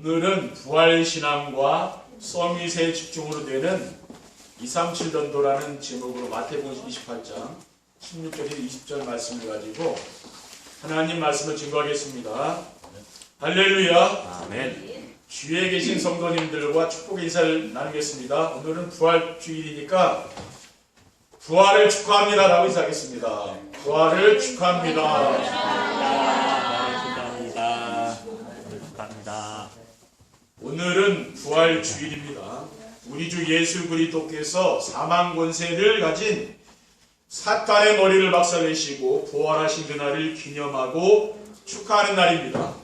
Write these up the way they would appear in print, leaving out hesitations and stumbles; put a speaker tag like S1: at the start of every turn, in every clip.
S1: 오늘은 부활신앙과 서밋에 집중으로 되는 237 전도라는 제목으로 마태복음 28장 16절에서 20절 말씀을 가지고 하나님 말씀을 증거하겠습니다. 할렐루야.
S2: 아멘.
S1: 주위에 계신 성도님들과 축복의 인사를 나누겠습니다. 오늘은 부활 주일이니까 부활을 축하합니다 라고 인사하겠습니다. 부활을 축하합니다.
S2: 축하합니다.
S1: 오늘은 부활 주일입니다. 우리 주 예수 그리스도께서 사망 권세를 가진 사탄의 머리를 박살내시고 부활하신 그날을 기념하고 축하하는 날입니다.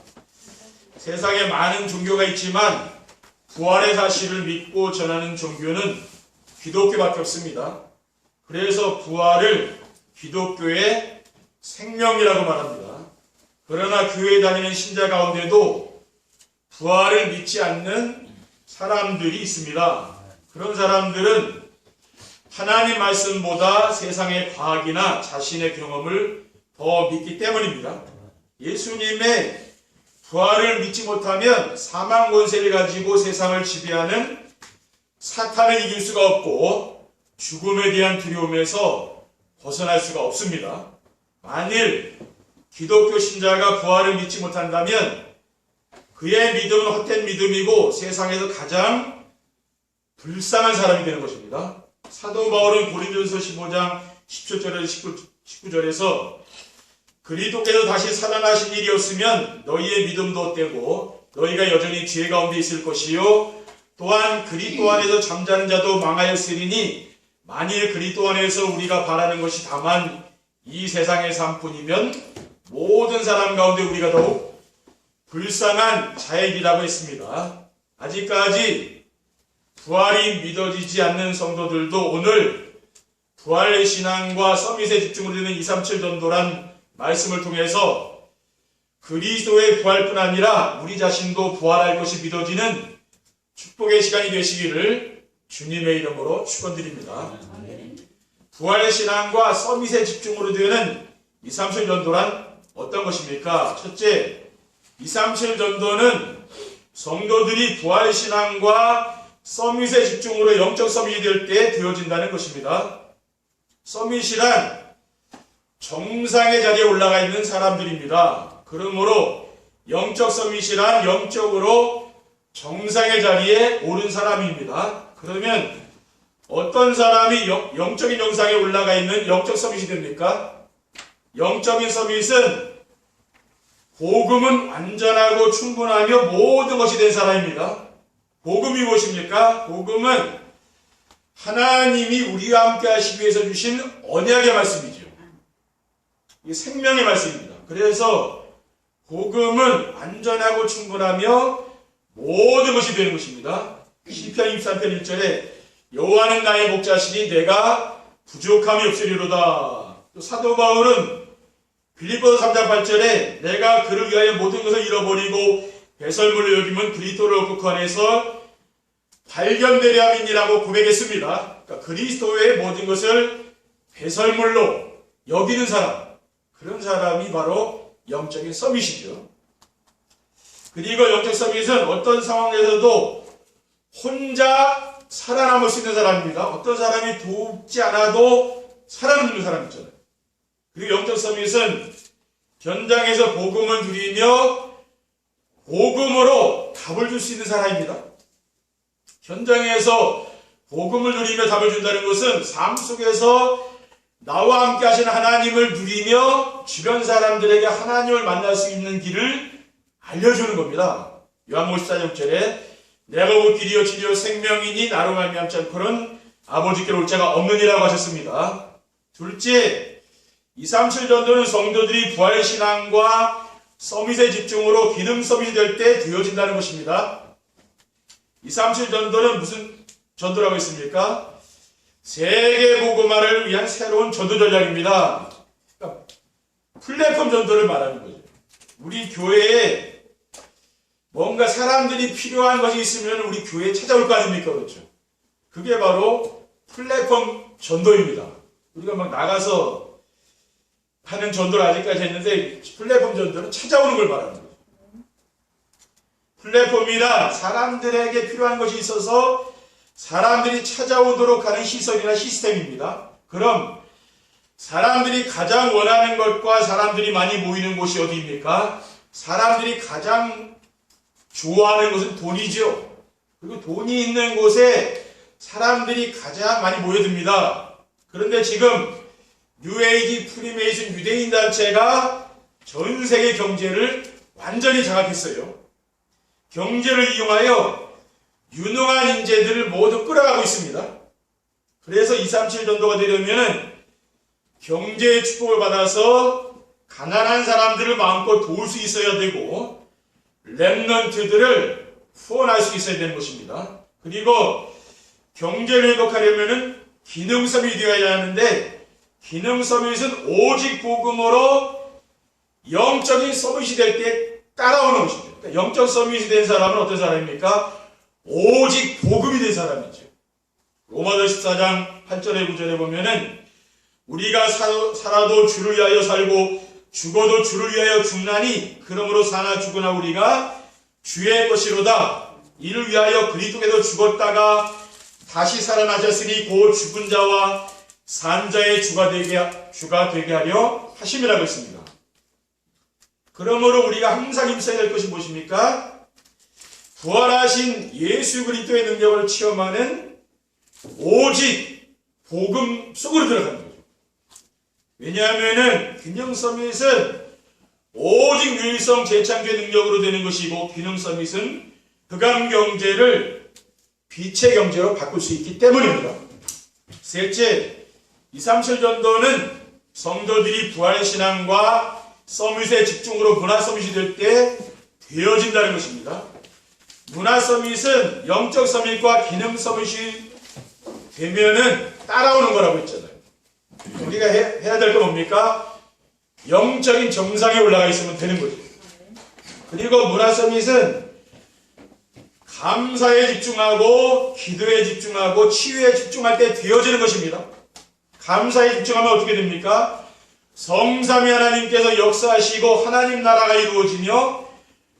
S1: 세상에 많은 종교가 있지만 부활의 사실을 믿고 전하는 종교는 기독교밖에 없습니다. 그래서 부활을 기독교의 생명이라고 말합니다. 그러나 교회에 다니는 신자 가운데도 부활을 믿지 않는 사람들이 있습니다. 그런 사람들은 하나님 말씀보다 세상의 과학이나 자신의 경험을 더 믿기 때문입니다. 예수님의 부활을 믿지 못하면 사망 권세를 가지고 세상을 지배하는 사탄을 이길 수가 없고 죽음에 대한 두려움에서 벗어날 수가 없습니다. 만일 기독교 신자가 부활을 믿지 못한다면 그의 믿음은 헛된 믿음이고 세상에서 가장 불쌍한 사람이 되는 것입니다. 사도 바울은 고린도전서 15장 17절에서 19절에서 그리스도께서 다시 살아나신 일이 없으면 너희의 믿음도 헛되고 너희가 여전히 죄 가운데 있을 것이요 또한 그리스도 안에서 잠자는 자도 망하였으리니 만일 그리스도 안에서 우리가 바라는 것이 다만 이 세상의 삶뿐이면 모든 사람 가운데 우리가 더욱 불쌍한 자액이라고 했습니다. 아직까지 부활이 믿어지지 않는 성도들도 오늘 부활의 신앙과 서밋에 집중을 하는 237 전도란 말씀을 통해서 그리스도의 부활뿐 아니라 우리 자신도 부활할 것이 믿어지는 축복의 시간이 되시기를 주님의 이름으로 축원드립니다. 부활의 신앙과 서밋에 집중으로 되는 237 전도란 어떤 것입니까? 첫째, 237 전도는 성도들이 부활의 신앙과 서밋의 집중으로 영적 서밋이 될 때 되어진다는 것입니다. 서밋이란 정상의 자리에 올라가 있는 사람들입니다. 그러므로 영적 서밋이란 영적으로 정상의 자리에 오른 사람입니다. 그러면 어떤 사람이 영적인 정상에 올라가 있는 영적 서밋이 됩니까? 영적인 서밋은 복음은 완전하고 충분하며 모든 것이 된 사람입니다. 복음이 무엇입니까? 복음은 하나님이 우리와 함께 하시기 위해서 주신 언약의 말씀이죠. 이게 생명의 말씀입니다. 그래서 복음은 완전하고 충분하며 모든 것이 되는 것입니다. 시편 23편 1절에 여호와는 나의 목자시니 내가 부족함이 없으리로다. 또 사도 바울은 빌립보서 3장 8절에 내가 그를 위하여 모든 것을 잃어버리고 배설물로 여기면 그리스도를 얻고 그 안에서 발견되려 함이니라고 고백했습니다. 그러니까 그리스도의 모든 것을 배설물로 여기는 사람, 그런 사람이 바로 영적인 서밋이죠. 그리고 영적 서밋은 어떤 상황에서도 혼자 살아남을 수 있는 사람입니다. 어떤 사람이 돕지 않아도 살아남는 사람 있잖아요. 그리고 영적 서밋은 현장에서 복음을 누리며 복음으로 답을 줄 수 있는 사람입니다. 현장에서 복음을 누리며 답을 준다는 것은 삶 속에서 나와 함께 하시는 하나님을 누리며 주변 사람들에게 하나님을 만날 수 있는 길을 알려주는 겁니다. 요한복음 14장 6절에 내가 곧 길이요 진리요 생명이니 나로 말미암지 않고는 아버지께로 올 자가 없느니라고 하셨습니다. 둘째, 237 전도는 성도들이 부활의 신앙과 서밋의 집중으로 기능 서밋이 될 때 되어진다는 것입니다. 237 전도는 무슨 전도라고 했습니까? 세계 복음화를 위한 새로운 전도 전략입니다. 그러니까 플랫폼 전도를 말하는 거죠. 우리 교회에 뭔가 사람들이 필요한 것이 있으면 우리 교회에 찾아올 거 아닙니까? 그렇죠? 그게 바로 플랫폼 전도입니다. 우리가 막 나가서 하는 전도를 아직까지 했는데 플랫폼 전도는 찾아오는 걸 말하는 거죠. 플랫폼이란 사람들에게 필요한 것이 있어서 사람들이 찾아오도록 하는 시설이나 시스템입니다. 그럼 사람들이 가장 원하는 것과 사람들이 많이 모이는 곳이 어디입니까? 사람들이 가장 좋아하는 것은 돈이죠. 그리고 돈이 있는 곳에 사람들이 가장 많이 모여듭니다. 그런데 지금 뉴에이지 프리메이슨 유대인 단체가 전 세계 경제를 완전히 장악했어요. 경제를 이용하여 유능한 인재들을 모두 끌어가고 있습니다. 그래서 237 전도가 되려면 경제의 축복을 받아서 가난한 사람들을 마음껏 도울 수 있어야 되고 렘넌트들을 후원할 수 있어야 되는 것입니다. 그리고 경제를 회복하려면 기능 서밋이 되어야 하는데 기능 서밋은 오직 복음으로 영적인 서밋이 될 때 따라오는 것입니다. 그러니까 영적 서밋이 된 사람은 어떤 사람입니까? 오직 복음이 된 사람이죠. 로마서 14장 8절에 9절에 보면은 우리가 살아도 주를 위하여 살고 죽어도 주를 위하여 죽나니 그러므로 사나 죽으나 우리가 주의 것이로다. 이를 위하여 그리스도께서 죽었다가 다시 살아나셨으니 곧 죽은 자와 산 자의 주가 되게 하려 하심이라고 했습니다. 그러므로 우리가 항상 힘써야 될 것이 무엇입니까? 부활하신 예수 그리스도의 능력을 체험하는 오직 복음 속으로 들어가는 거죠. 왜냐하면은 균형 서밋은 오직 유일성 재창조의 능력으로 되는 것이고 기능 서밋은 흑암 경제를 빛의 경제로 바꿀 수 있기 때문입니다. 셋째, 237 전도는 성도들이 부활신앙과 서밋의 집중으로 문화 서밋이 될 때 되어진다는 것입니다. 문화 서밋은 영적 서밋과 기능 서밋이 되면은 따라오는 거라고 했잖아요. 우리가 해야 될 건 뭡니까? 영적인 정상에 올라가 있으면 되는 거죠. 그리고 문화 서밋은 감사에 집중하고 기도에 집중하고 치유에 집중할 때 되어지는 것입니다. 감사에 집중하면 어떻게 됩니까? 성삼위 하나님께서 역사하시고 하나님 나라가 이루어지며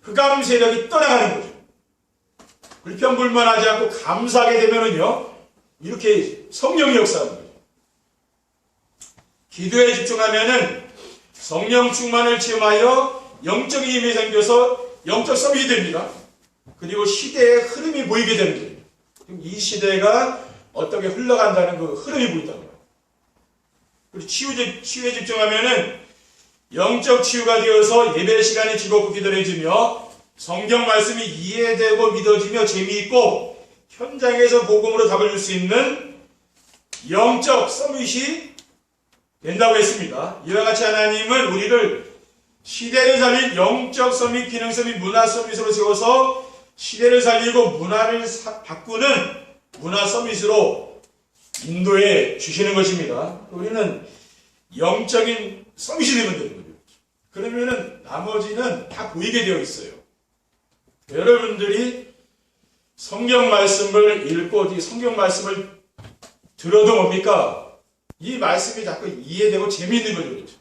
S1: 흑암 세력이 떠나가는 거죠. 불평불만하지 않고 감사하게 되면은요, 이렇게 성령이 역사하는 거죠. 기도에 집중하면은 성령 충만을 체험하여 영적인 힘이 생겨서 영적 서밋이 됩니다. 그리고 시대의 흐름이 보이게 되는 거예요. 이 시대가 어떻게 흘러간다는 그 흐름이 보인다는 거예요. 그리고 치유에 집중하면은 영적 치유가 되어서 예배 시간이 즐겁고 기도해지며 성경 말씀이 이해되고 믿어지며 재미있고 현장에서 복음으로 답을 줄 수 있는 영적 서밋이 된다고 했습니다. 이와 같이 하나님은 우리를 시대를 살린 영적 서밋, 기능 서밋, 문화 서밋으로 세워서 시대를 살리고 문화를 바꾸는 문화 서밋으로 인도해 주시는 것입니다. 우리는 영적인 서밋이 되면 되는 거죠. 그러면은 나머지는 다 보이게 되어 있어요. 여러분들이 성경 말씀을 읽고 성경 말씀을 들어도 뭡니까? 이 말씀이 자꾸 이해되고 재미있는 거죠. 그렇죠?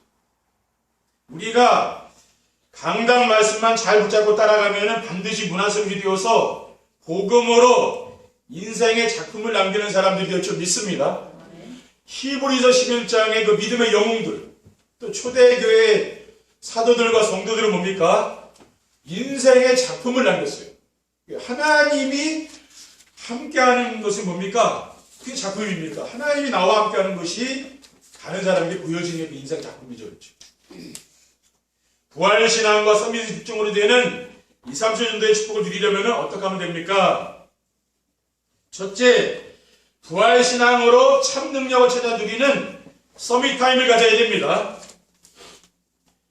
S1: 우리가 강단 말씀만 잘 붙잡고 따라가면 반드시 문화 서밋이 되어서 복음으로 인생의 작품을 남기는 사람들이 될 줄 믿습니다. 히브리서 11장의 그 믿음의 영웅들, 또 초대교회 사도들과 성도들은 뭡니까? 인생의 작품을 남겼어요. 하나님이 함께하는 것은 뭡니까? 그게 작품입니까? 하나님이 나와 함께하는 것이 다른 사람에게 보여지는 게 인생 작품이죠. 그렇죠? 부활신앙과 서밋의 집중으로 되는 237 전도의 축복을 누리려면 어떻게 하면 됩니까? 첫째, 부활신앙으로 참 능력을 찾아 누리는 서밋 타임을 가져야 됩니다.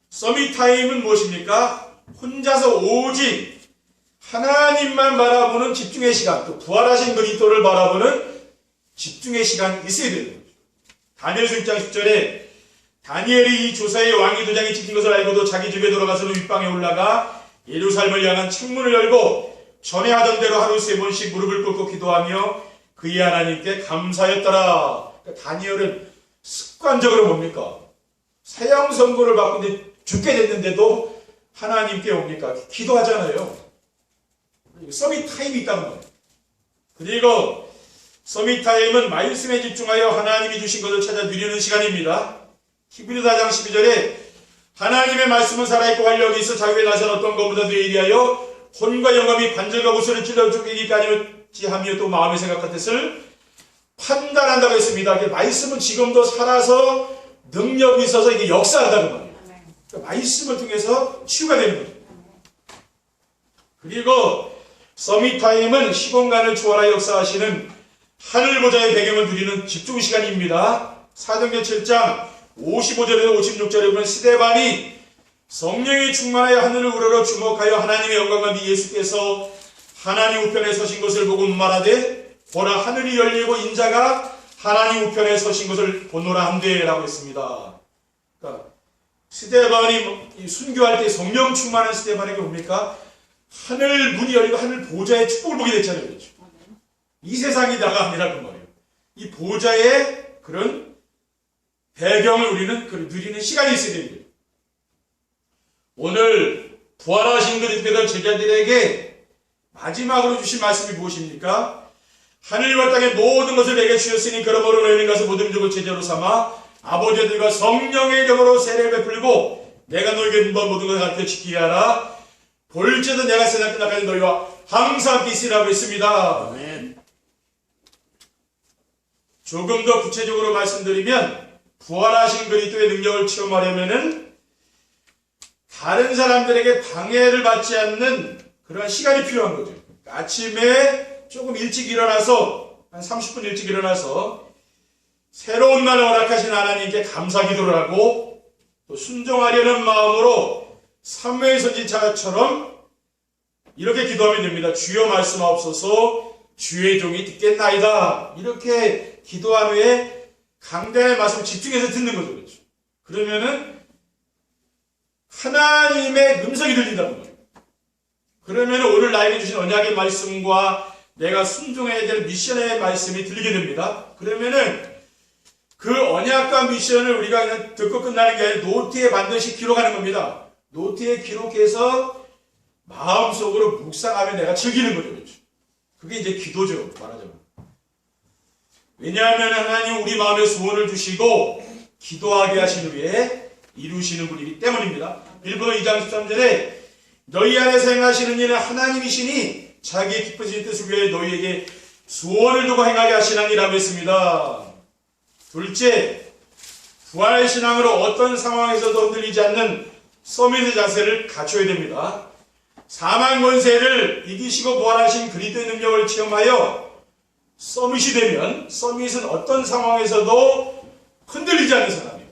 S1: 서밋 타임은 무엇입니까? 혼자서 오직 하나님만 바라보는 집중의 시간, 또 부활하신 그리스도를 바라보는 집중의 시간이 있어야 되는 거죠. 다니엘서 6장 10절에 다니엘이 이 조사의 왕위 도장이 찍힌 것을 알고도 자기 집에 돌아가서는 윗방에 올라가 예루살렘을 향한 창문을 열고 전에 하던 대로 하루 3번씩 무릎을 꿇고 기도하며 그의 하나님께 감사했더라. 그러니까 다니엘은 습관적으로 뭡니까? 사형 선고를 받고 죽게 됐는데도 하나님께 뭡니까? 기도하잖아요. 서밋 타임이 있다는 거예요. 그리고 서밋 타임은 말씀에 집중하여 하나님이 주신 것을 찾아 누리는 시간입니다. 히브리서 4장 12절에 하나님의 말씀은 살아있고 활력이 있어 자유에 나선 어떤 것보다도 예리하여 혼과 영감이 관절과 구슬을 찔러 쪼개기까 아니었지 하며 또 마음의 생각 같았을 판단한다고 했습니다. 말씀은 지금도 살아서 능력이 있어서 이게 역사한다는 거예요. 그러니까 말씀을 통해서 치유가 되는 거죠. 그리고 서밋타임은 시공간을 초월하여 역사하시는 하늘 보좌의 배경을 누리는 집중 시간입니다. 사도행전 7장 55절에서 56절에 보면 스데반이 성령이 충만하여 하늘을 우러러 주목하여 하나님의 영광과 미 예수께서 하나님 우편에 서신 것을 보고 말하되 보라 하늘이 열리고 인자가 하나님 우편에 서신 것을 보노라 함되라고 했습니다. 그러니까 스데반이 순교할 때 성령 충만한 스데반에게 뭡니까? 하늘 문이 열리고 하늘 보좌의 축복을 보게 됐잖아요. 그렇죠? 이 세상이다가 아니라 그 말이에요. 이 보좌의 그런 배경을 우리는 누리는 시간이 있어야 됩니다. 오늘 부활하신 그리스도의 제자들에게 마지막으로 주신 말씀이 무엇입니까? 하늘과 땅의 모든 것을 내게 주셨으니 그러므로 너희는 가서 모든 종을 제자로 삼아 아버지들과 성령의 이름으로 세례를 베풀고 내가 너희에게 분부한 모든 것을 가르쳐 지키게 하라. 볼지도 내가 세상 끝날까지 너희와 항상 함께 있으리라고 했습니다. 아멘. 조금 더 구체적으로 말씀드리면 부활하신 그리스도의 능력을 체험하려면은 다른 사람들에게 방해를 받지 않는 그런 시간이 필요한 거죠. 아침에 조금 일찍 일어나서 한 30분 일찍 일어나서 새로운 날을 허락하신 하나님께 감사 기도를 하고 또 순종하려는 마음으로 사무엘 선지자처럼 이렇게 기도하면 됩니다. 주여 말씀하옵소서 주의 종이 듣겠나이다. 이렇게 기도한 후에 강단의 말씀 집중해서 듣는 거죠. 그렇죠? 그러면은 하나님의 음성이 들린다는 거예요. 그러면 오늘 나에게 주신 언약의 말씀과 내가 순종해야 될 미션의 말씀이 들리게 됩니다. 그러면은 그 언약과 미션을 우리가 그냥 듣고 끝나는 게 아니라 노트에 반드시 기록하는 겁니다. 노트에 기록해서 마음속으로 묵상하며 내가 즐기는 거죠. 그렇죠? 그게 이제 기도죠. 말하자면. 왜냐하면 하나님 우리 마음에 소원을 주시고 기도하게 하신 후에 이루시는 분이기 때문입니다. 빌립보 2장 13절에 너희 안에서 행하시는 일은 하나님이시니 자기의 기쁘신 뜻을 위해 너희에게 소원을 두고 행하게 하시나니라고 했습니다. 둘째, 부활신앙으로 어떤 상황에서도 흔들리지 않는 서밋의 자세를 갖춰야 됩니다. 사망 권세를 이기시고 부활하신 그리스도의 능력을 체험하여 서밋이 되면 서밋은 어떤 상황에서도 흔들리지 않는 사람이에요.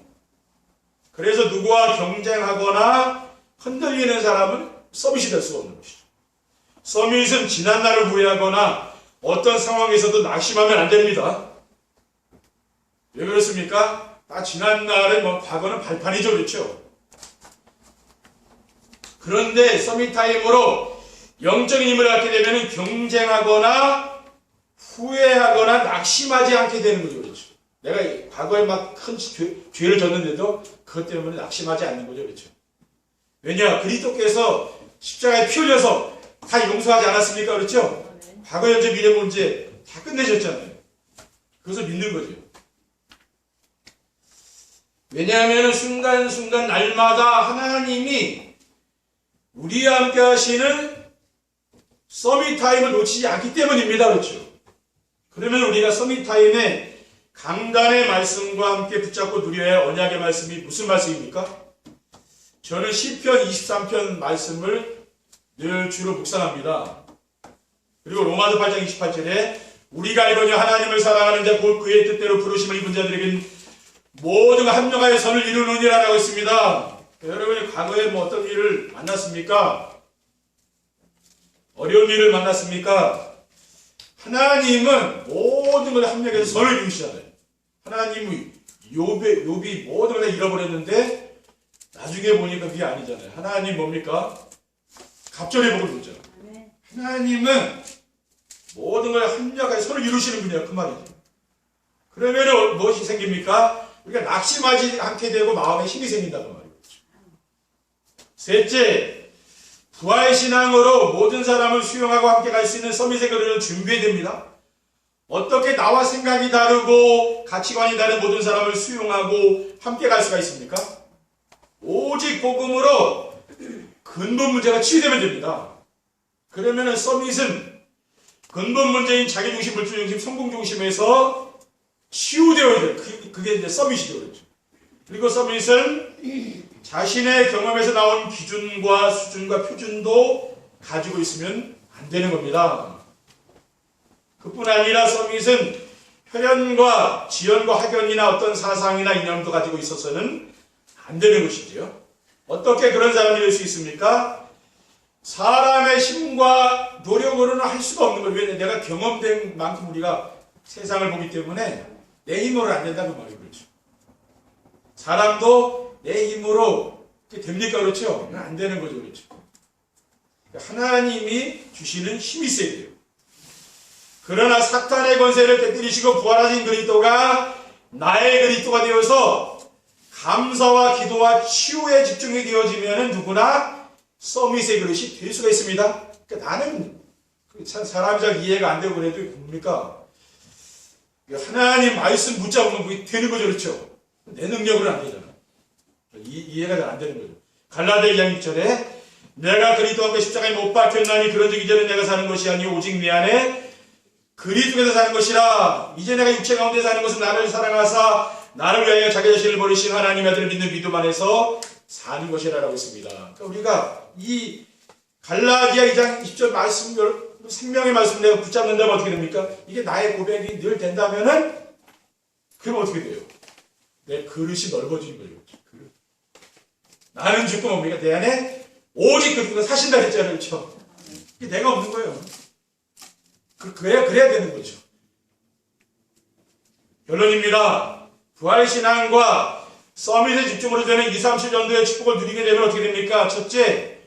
S1: 그래서 누구와 경쟁하거나 흔들리는 사람은 서밋이 될 수가 없는 것이죠. 서밋은 지난날을 후회하거나 어떤 상황에서도 낙심하면 안 됩니다. 왜 그렇습니까? 지난날은 과거는 발판이죠. 그렇죠? 그런데 서밋 타임으로 영적인 힘을 갖게 되면 경쟁하거나 후회하거나 낙심하지 않게 되는 거죠. 그렇죠? 내가 과거에 큰 죄를 졌는데도 그것 때문에 낙심하지 않는 거죠. 그렇죠? 왜냐? 그리스도께서 십자가에 피 흘려서 다 용서하지 않았습니까? 그렇죠? 과거, 현재, 미래 문제 다 끝내셨잖아요. 그것을 믿는 거죠. 왜냐하면 순간순간 날마다 하나님이 우리와 함께 하시는 서밋 타임을 놓치지 않기 때문입니다. 그렇죠? 그러면 우리가 서밋 타임에 강단의 말씀과 함께 붙잡고 누려야 할 언약의 말씀이 무슨 말씀입니까? 저는 시편 23편 말씀을 늘 주로 묵상합니다. 그리고 로마서 8장 28절에 우리가 알거니와 하나님을 사랑하는 자 곧 그의 뜻대로 부르심을 입은 자들에게는 모두가 합력하여 선을 이루느니라라고 했습니다. 여러분이 과거에 어떤 일을 만났습니까? 어려운 일을 만났습니까? 하나님은 모든 것을 합력해서 선을 이루시잖아요. 하나님이 욥이 모든 것을 잃어버렸는데 나중에 보니까 그게 아니잖아요. 하나님 뭡니까? 갑절의 복을 줬잖아요. 하나님은 모든 걸 합력해서 선을 이루시는 분이야. 그 말이죠. 그러면 무엇이 생깁니까? 우리가 낙심하지 않게 되고 마음에 힘이 생긴다는 말이죠. 셋째, 부활신앙으로 모든 사람을 수용하고 함께 갈 수 있는 서밋의 거리를 준비해야 됩니다. 어떻게 나와 생각이 다르고 가치관이 다른 모든 사람을 수용하고 함께 갈 수가 있습니까? 오직 복음으로 근본 문제가 치유되면 됩니다. 그러면은 서밋은 근본 문제인 자기중심, 물질중심, 성공중심에서 치유되어야 돼요. 그게 이제 서밋이 되어야죠. 그리고 서밋은 자신의 경험에서 나온 기준과 수준과 표준도 가지고 있으면 안 되는 겁니다. 그뿐 아니라 서밋은 혈연과 지연과 학연이나 어떤 사상이나 이념도 가지고 있어서는 안 되는 것이지요. 어떻게 그런 사람이 될 수 있습니까? 사람의 힘과 노력으로는 할 수가 없는 거예요. 왜냐하면 내가 경험된 만큼 우리가 세상을 보기 때문에 내 힘으로는 안 된다는 말이 그렇죠. 사람도 내 힘으로 됩니까? 그렇죠? 안 되는 거죠. 그렇죠. 하나님이 주시는 힘이 있어야 돼요. 그러나 사탄의 권세를 깨뜨리시고 부활하신 그리스도가 나의 그리스도가 되어서 감사와 기도와 치유에 집중이 되어지면 누구나 서밋의 그릇이 될 수가 있습니다. 그러니까 나는 사람적 이해가 안 되고 그래도 뭡니까? 하나님 말씀 붙잡으면 그게 되는 거죠. 그렇죠? 내 능력으로는 안 되잖아. 이해가 잘 안 되는 거죠. 갈라디아 2장 6절에 내가 그리스도와 함께 십자가에 못 박혔나니 그런즉 이제는 내가 사는 것이 아니요 오직 내 안에 그리스도께서 사는 것이라. 이제 내가 육체 가운데 사는 것은 나를 사랑하사 나를 위하여 자기 자신을 버리신 하나님의 아들을 믿는 믿음 안에서 사는 것이라고 했습니다. 그러니까 우리가 이 갈라디아 2장 20절 말씀, 생명의 말씀 내가 붙잡는다면 어떻게 됩니까? 이게 나의 고백이 늘 된다면은 그럼 어떻게 돼요? 내 그릇이 넓어지는 거죠. 그릇. 나는 죽고 뭡니까? 내 안에 오직 그리스도가 사신다 했잖아요. 그렇죠? 이게 내가 없는 거예요. 그래야 되는 거죠. 결론입니다. 부활신앙과 서밋의 집중으로 되는 2, 3, 7 정도의 축복을 누리게 되면 어떻게 됩니까? 첫째,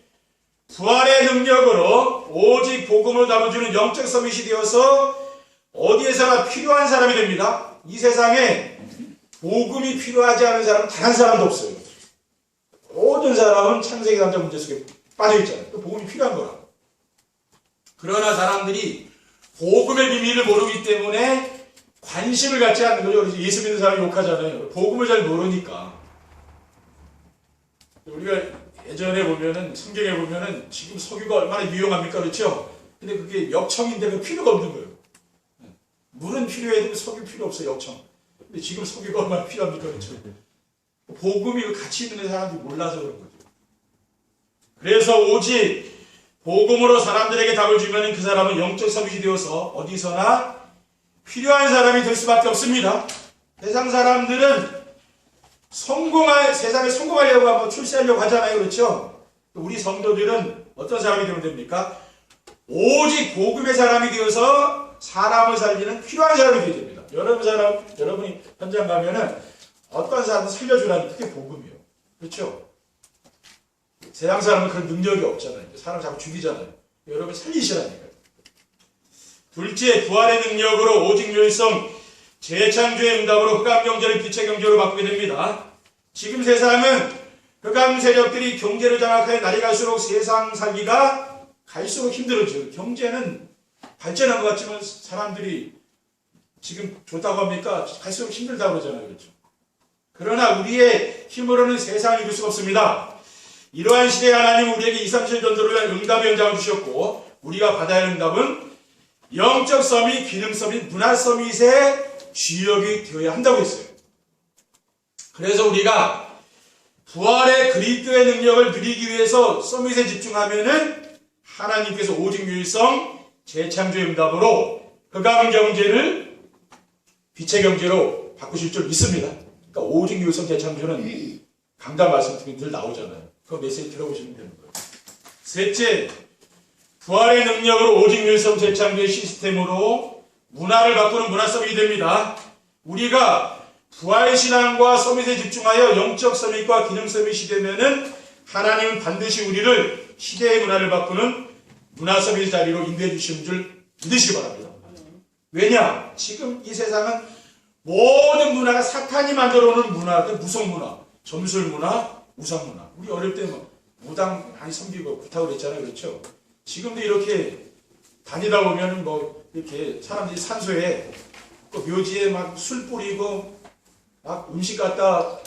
S1: 부활의 능력으로 오직 복음을 담아주는 영적 서밋이 되어서 어디에서나 필요한 사람이 됩니다. 이 세상에 복음이 필요하지 않은 사람은 단 한 사람도 없어요. 모든 사람은 창세기 3장 문제 속에 빠져있잖아요. 복음이 필요한 거라. 그러나 사람들이 복음의 비밀을 모르기 때문에 관심을 갖지 않는 거죠. 그래서 예수 믿는 사람이 욕하잖아요. 복음을 잘 모르니까. 우리가 예전에 보면은, 성경에 보면은 지금 석유가 얼마나 유용합니까? 그렇죠? 근데 그게 역청인데 그 필요가 없는 거예요. 물은 필요해도 석유 필요 없어요. 역청. 근데 지금 석유가 얼마나 필요합니까? 그렇죠? 복음이 그 가치 있는 사람들이 몰라서 그런 거죠. 그래서 오직 복음으로 사람들에게 답을 주면 그 사람은 영적 서밋이 되어서 어디서나 필요한 사람이 될 수밖에 없습니다. 세상 사람들은 세상에 성공하려고 하고 출세하려고 하잖아요. 그렇죠? 우리 성도들은 어떤 사람이 되면 됩니까? 오직 복음의 사람이 되어서 사람을 살리는 필요한 사람이 되어야 됩니다. 여러분이 현장 가면은 어떤 사람을 살려주라니 그게 복음이에요. 그렇죠? 세상 사람은 그런 능력이 없잖아요. 사람 자꾸 죽이잖아요. 여러분 살리시라니까요. 둘째, 부활의 능력으로 오직 율성, 재창조의 응답으로 흑암 경제를 빛의 경제로 바꾸게 됩니다. 지금 세상은 흑암 세력들이 경제를 장악하여 날이 갈수록 세상 살기가 갈수록 힘들어져요. 경제는 발전한 것 같지만 사람들이 지금 좋다고 합니까? 갈수록 힘들다고 그러잖아요. 그렇죠? 그러나 우리의 힘으로는 세상을 이길 수가 없습니다. 이러한 시대에 하나님 우리에게 2, 3, 7 전도를 위한 응답의 연장을 주셨고 우리가 받아야 할 응답은 영적 서밋, 기능 서밋, 문화 서밋의 주역이 되어야 한다고 했어요. 그래서 우리가 부활의 그리스도의 능력을 누리기 위해서 서밋에 집중하면은 하나님께서 오직 유일성, 재창조의 응답으로 흑암 경제를 빛의 경제로 바꾸실 줄 믿습니다. 그러니까 오직 유일성, 재창조는 강단 말씀 중에 늘 나오잖아요. 그 메시지 들어보시면 되는 거예요. 셋째, 부활의 능력으로 오직 유일성 재창조의 시스템으로 문화를 바꾸는 문화 서밋이 됩니다. 우리가 부활신앙과 서밋에 집중하여 영적 서밋과 기능 서밋이 되면은 하나님은 반드시 우리를 시대의 문화를 바꾸는 문화 서밋의 자리로 인도해 주시는 줄 믿으시기 바랍니다. 왜냐? 지금 이 세상은 모든 문화가 사탄이 만들어 놓은 문화, 무속 문화, 점술 문화, 우상 문화. 우리 어릴 때 무당 많이 섬기고 그렇다고 그랬잖아요. 그렇죠? 지금도 이렇게 다니다 보면은 뭐 이렇게 사람들이 산소에 그 묘지에 막 술 뿌리고 막 음식 갖다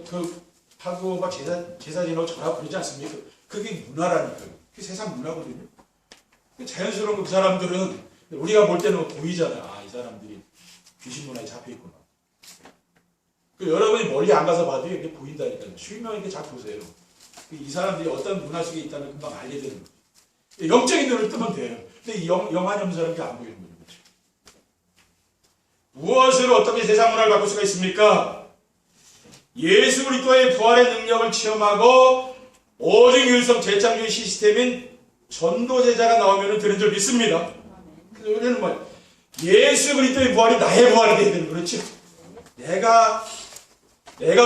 S1: 그 하고 막 제사 지내고 절하고 그러지 않습니까? 그게 문화라니까요. 그게 세상 문화거든요. 자연스러운 그 사람들은 우리가 볼 때는 보이잖아요. 아, 이 사람들이 귀신 문화에 잡혀 있구나. 그 여러분이 멀리 안 가서 봐도 이게 보인다니까요. 수익명 이렇게 잘 보세요. 이 사람들이 어떤 문화 속에 있다는 금방 알게 되는 거예요. 영적인 눈을 뜨면 돼요. 근데 이 영한 없는 사람이 안 보이는 거죠. 무엇으로 어떻게 세상 문화를 바꿀 수가 있습니까? 예수 그리스도의 부활의 능력을 체험하고 오직 유일성 재창조의 시스템인 전도제자가 나오면 되는 줄 믿습니다. 그래서 우리는 뭐 예수 그리스도의 부활이 나의 부활이 되야 되는 거죠. 내가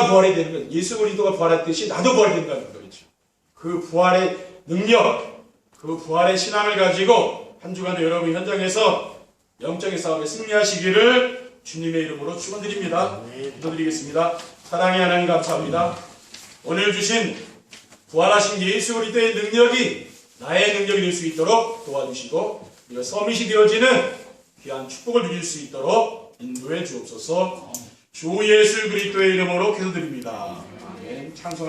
S1: 부활이 되는 건 예수 그리스도가 부활했듯이 나도 부활이 된다는 거죠. 그 부활의 능력, 그 부활의 신앙을 가지고 한 주간도 여러분 현장에서 영적인 싸움에 승리하시기를 주님의 이름으로 축원드립니다. 기도드리겠습니다. 사랑의 하나님 감사합니다. 오늘 주신 부활하신 예수 그리스도의 능력이 나의 능력이 될 수 있도록 도와주시고 우리가 서밋이 되어지는 귀한 축복을 누릴 수 있도록 인도해 주옵소서. 주 예수 그리스도의 이름으로 기도드립니다. 아멘. 찬송